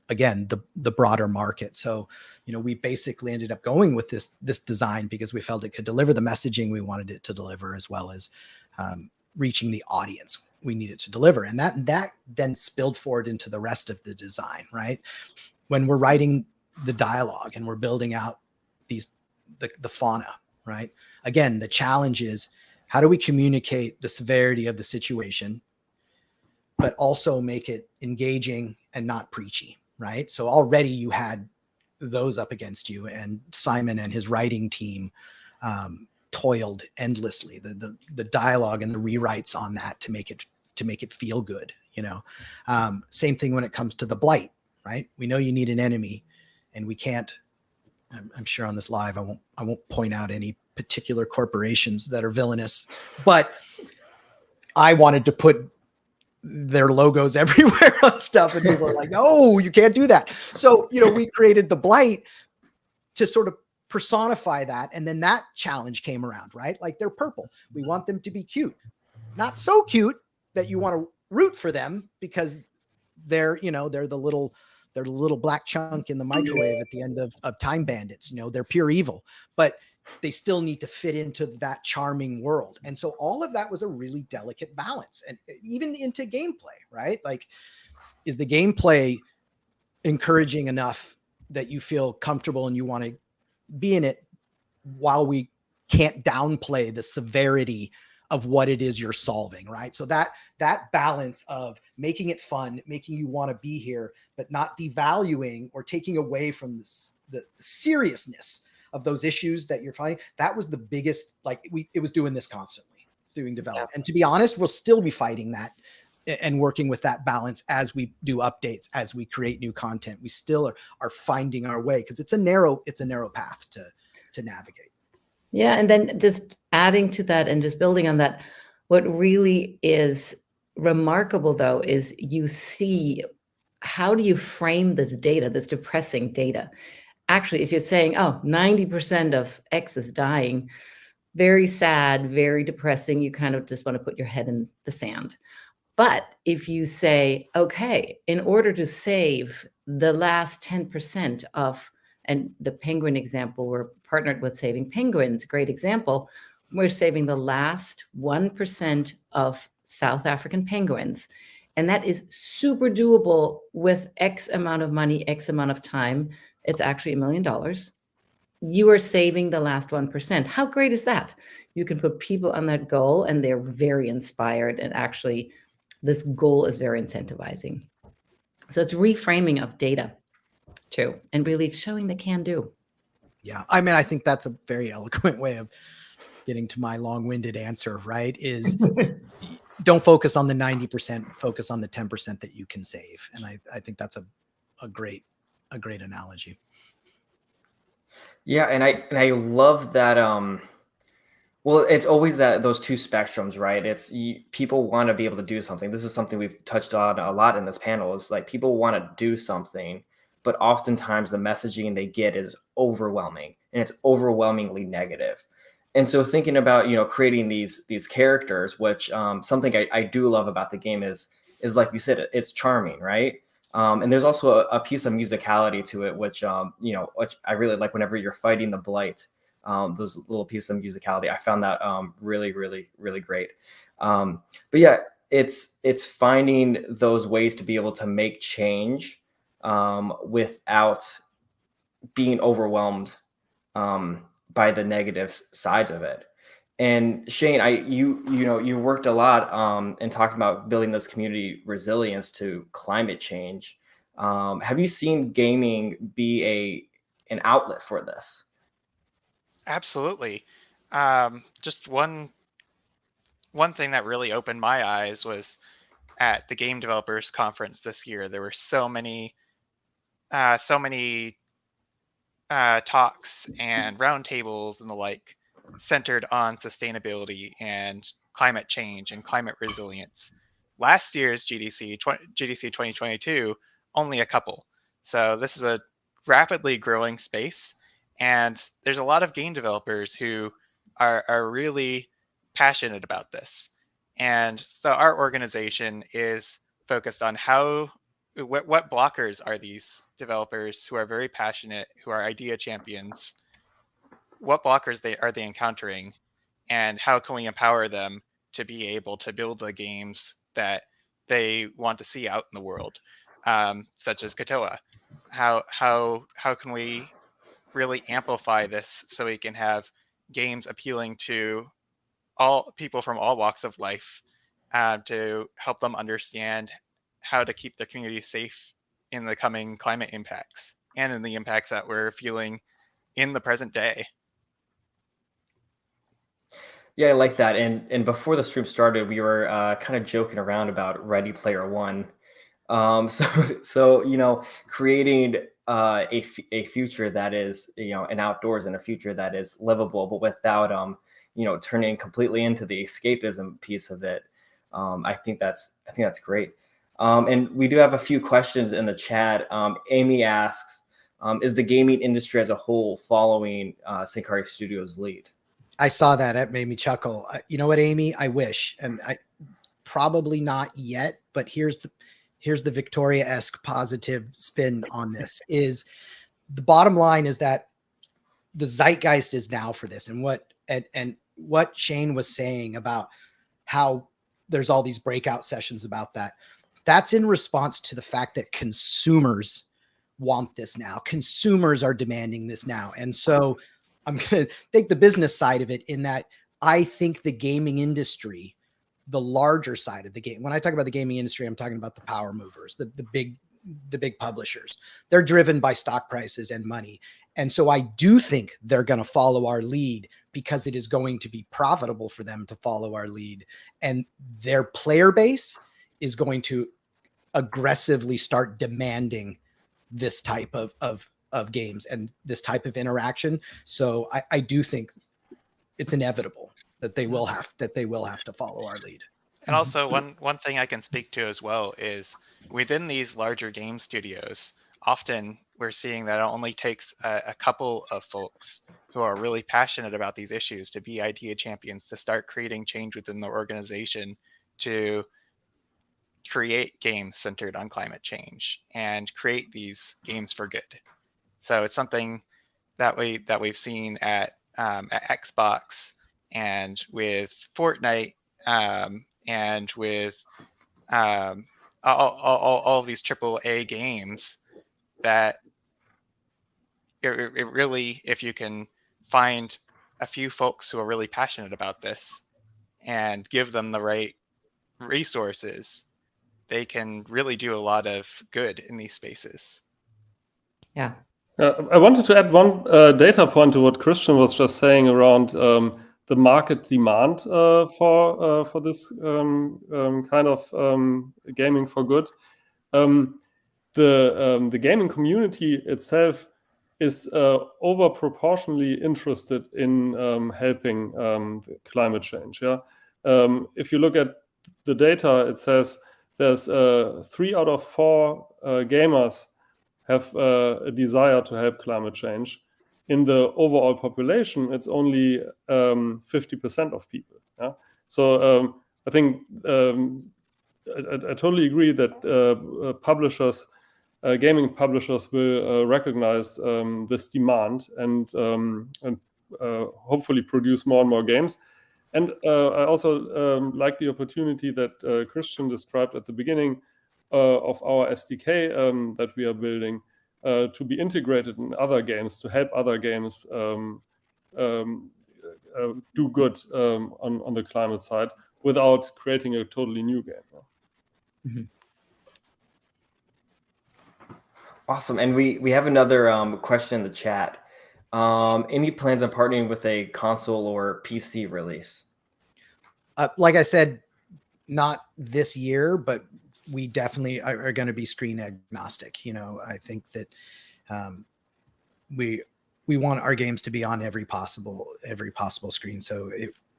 again, the broader market. So, we basically ended up going with this design because we felt it could deliver the messaging we wanted it to deliver, as well as reaching the audience we needed to deliver. And that then spilled forward into the rest of the design, right? When we're writing the dialogue and we're building out the fauna, right? Again, the challenge is, how do we communicate the severity of the situation, but also make it engaging and not preachy, right? So already you had those up against you, and Simon and his writing team toiled endlessly, the dialogue and the rewrites on that to make it feel good. Same thing when it comes to the blight, right? We know you need an enemy, and we can't, I'm sure on this live, I won't point out any particular corporations that are villainous, but I wanted to put their logos everywhere on stuff, and people are like, no, you can't do that. So, we created the blight to sort of personify that. And then that challenge came around, right? Like, they're purple. We want them to be cute, not so cute that you want to root for them, because they're the little black chunk in the microwave at the end of Time Bandits. They're pure evil, but they still need to fit into that charming world. And so all of that was a really delicate balance, and even into gameplay, right? Like, is the gameplay encouraging enough that you feel comfortable and you want to be in it, while we can't downplay the severity of what it is you're solving, right? So that balance of making it fun, making you want to be here, but not devaluing or taking away from the seriousness of those issues that you're finding, that was the biggest, it was doing this constantly, doing development. Yeah. And to be honest, we'll still be fighting that and working with that balance as we do updates, as we create new content. We still are finding our way, because it's a narrow path to navigate. Yeah. And then just adding to that and just building on that, what really is remarkable though is you see, how do you frame this data, this depressing data? Actually, if you're saying, oh, 90% of X is dying, very sad, very depressing, you kind of just want to put your head in the sand. But if you say, okay, in order to save the last 10% of, and the penguin example, we're partnered with Saving Penguins, great example, we're saving the last 1% of South African penguins. And that is super doable with X amount of money, X amount of time. It's actually $1 million. You are saving the last 1%. How great is that? You can put people on that goal and they're very inspired, and actually this goal is very incentivizing. So it's reframing of data too, and really showing the can do. Yeah. I mean, I think that's a very eloquent way of getting to my long-winded answer, right? Is don't focus on the 90%, focus on the 10% that you can save. And I think that's a great analogy. Yeah, and I love that. Well, it's always those two spectrums, right? People want to be able to do something. This is something we've touched on a lot in this panel. Is like people want to do something, but oftentimes the messaging they get is overwhelming, and it's overwhelmingly negative. And so thinking about creating these characters, which something I do love about the game is like you said, it's charming, right? And there's also a piece of musicality to it, which which I really like. Whenever you're fighting the blight, those little pieces of musicality, I found that really, really, really great. But yeah, it's finding those ways to be able to make change without being overwhelmed by the negative side of it. And Shane, you worked a lot in talking about building this community resilience to climate change. Have you seen gaming be an outlet for this? Absolutely. Just one thing that really opened my eyes was at the Game Developers Conference this year. There were so many talks and roundtables and the like centered on sustainability and climate change and climate resilience. Last year's GDC 2022, only a couple. So this is a rapidly growing space, and there's a lot of game developers who are really passionate about this. And so our organization is focused on what blockers are these developers who are very passionate, who are idea champions, what blockers are they encountering, and how can we empower them to be able to build the games that they want to see out in the world, such as Katoa. How can we really amplify this so we can have games appealing to all people from all walks of life, to help them understand how to keep their community safe in the coming climate impacts and in the impacts that we're feeling in the present day. Yeah, I like that. And before the stream started, we were kind of joking around about Ready Player One. So creating a future that is an outdoors, and a future that is livable, but without turning completely into the escapism piece of it. I think that's great. And we do have a few questions in the chat. Amy asks, is the gaming industry as a whole following Sincari Studios' lead? I saw that. It made me chuckle. You know what, Amy? I wish, and I probably not yet, but here's the Victoria-esque positive spin on this. Is the bottom line is that the zeitgeist is now for this, and what Shane was saying about how there's all these breakout sessions about that. That's in response to the fact that consumers want this now. Consumers are demanding this now. And so I'm going to take the business side of it, in that I think the gaming industry, the larger side of the game, when I talk about the gaming industry, I'm talking about the power movers, the big publishers. They're driven by stock prices and money. And so I do think they're going to follow our lead, because it is going to be profitable for them to follow our lead. And their player base is going to aggressively start demanding this type of games and this type of interaction. So I do think it's inevitable that they will have to follow our lead. And also one thing I can speak to as well is within these larger game studios, often we're seeing that it only takes a couple of folks who are really passionate about these issues to be idea champions, to start creating change within the organization, to create games centered on climate change and create these games for good. So it's something that we've seen at Xbox and with Fortnite and with all of these AAA games, that it really, if you can find a few folks who are really passionate about this and give them the right resources, they can really do a lot of good in these spaces. Yeah. I wanted to add one data point to what Christian was just saying around the market demand for this kind of gaming for good. The gaming community itself is over proportionally interested in helping climate change. Yeah, if you look at the data, it says there's 3 out of 4 gamers have a desire to help climate change. In the overall population, it's only 50% of people. Yeah? So I think I totally agree that publishers, gaming publishers, will recognize this demand and hopefully produce more and more games. And I also like the opportunity that Christian described at the beginning of our SDK that we are building to be integrated in other games, to help other games do good on the climate side without creating a totally new game. Mm-hmm. Awesome. And we have another question in the chat. Any plans on partnering with a console or PC release? Like I said, not this year, but we definitely are going to be screen agnostic. You know, I think that we want our games to be on every possible screen. So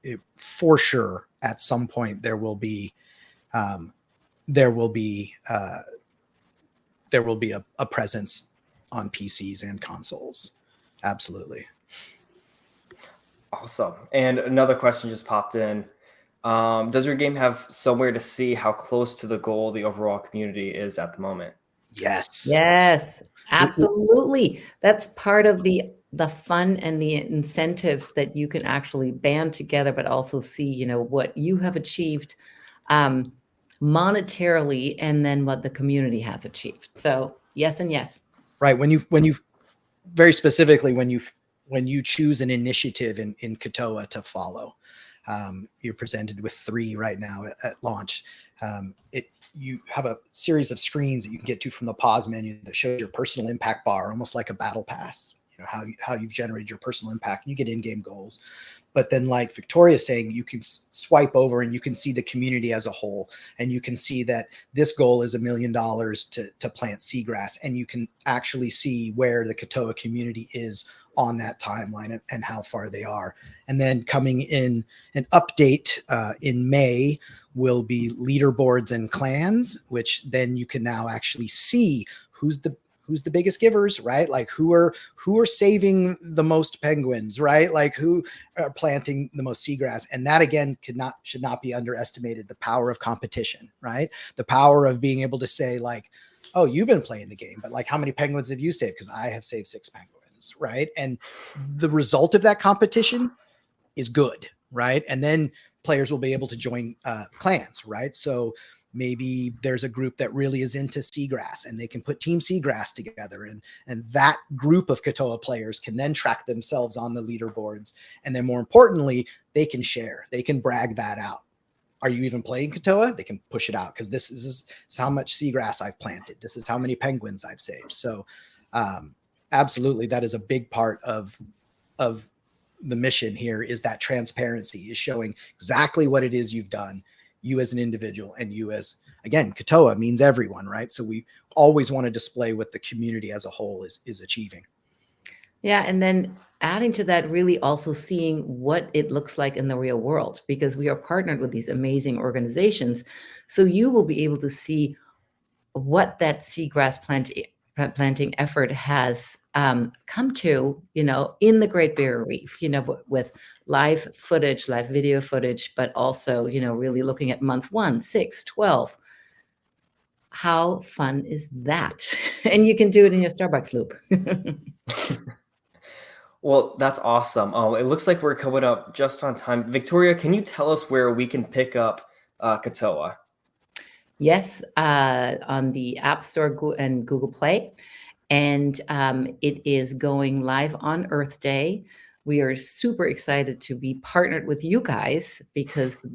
it for sure at some point there will be a presence on PCs and consoles. Absolutely. Awesome. And another question just popped in. Does your game have somewhere to see how close to the goal the overall community is at the moment? Yes. Yes, absolutely. That's part of the fun and the incentives that you can actually band together, but also see, you know, what you have achieved monetarily, and then what the community has achieved. So yes and yes. Right. When you very specifically, when you choose an initiative in Katoa to follow, you're presented with 3 right now at launch. You have a series of screens that you can get to from the pause menu that shows your personal impact bar, almost like a battle pass. You know, how you've generated your personal impact. You get in-game goals, but then, like Victoria's saying, you can swipe over and you can see the community as a whole, and you can see that this goal is $1 million to plant seagrass, and you can actually see where the Katoa community is on that timeline and how far they are. And then coming in an update in May will be leaderboards and clans, which then you can now actually see who's the biggest givers, right? Like who are saving the most penguins, right? Like who are planting the most seagrass. And that again should not be underestimated. The power of competition, right? The power of being able to say like, oh, you've been playing the game, but like how many penguins have you saved? Because I have saved 6 penguins, right? And the result of that competition is good, right? And then players will be able to join clans, right? So maybe there's a group that really is into seagrass and they can put Team Seagrass together, and that group of Katoa players can then track themselves on the leaderboards. And then more importantly, they can share, they can brag that out. Are you even playing Katoa? They can push it out because this is how much seagrass I've planted. This is how many penguins I've saved. So absolutely, that is a big part of the mission here, is that transparency, is showing exactly what it is you've done, you as an individual, and you as, again, Katoa means everyone, right? So we always want to display what the community as a whole is achieving. Yeah, and then adding to that, really also seeing what it looks like in the real world, because we are partnered with these amazing organizations. So you will be able to see what that seagrass planting effort has come to, in the Great Barrier Reef, with live footage, live video footage, but also, really looking at month 1, 6, 12. How fun is that? And you can do it in your Starbucks loop. Well, that's awesome. It looks like we're coming up just on time. Victoria, can you tell us where we can pick up Katoa? Yes, on the App Store and Google Play. And it is going live on Earth Day. We are super excited to be partnered with you guys, because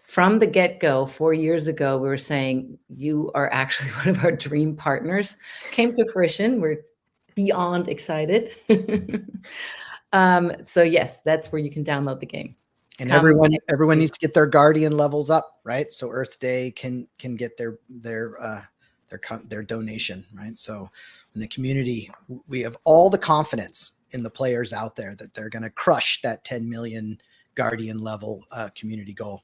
from the get-go, 4 years ago, we were saying you are actually one of our dream partners. Came to fruition. We're beyond excited. So yes, that's where you can download the game. And everyone needs to get their Guardian levels up, right? So Earth Day can get their donation, right? So in the community, we have all the confidence in the players out there that they're going to crush that 10 million Guardian level community goal.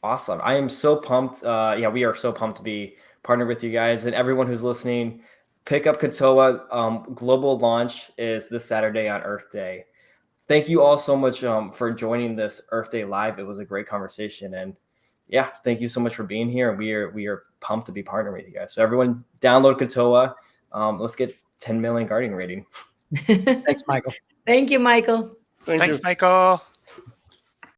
Awesome. I am so pumped. We are so pumped to be partnered with you guys, and everyone who's listening. Pick up Katoa. Global launch is this Saturday on Earth Day. Thank you all so much for joining this Earth Day Live. It was a great conversation, and thank you so much for being here. We are pumped to be partnering with you guys. So everyone, download Katoa. Let's get 10 million Guardian rating. Thanks, Michael. Thank you, Michael. Thanks, Michael.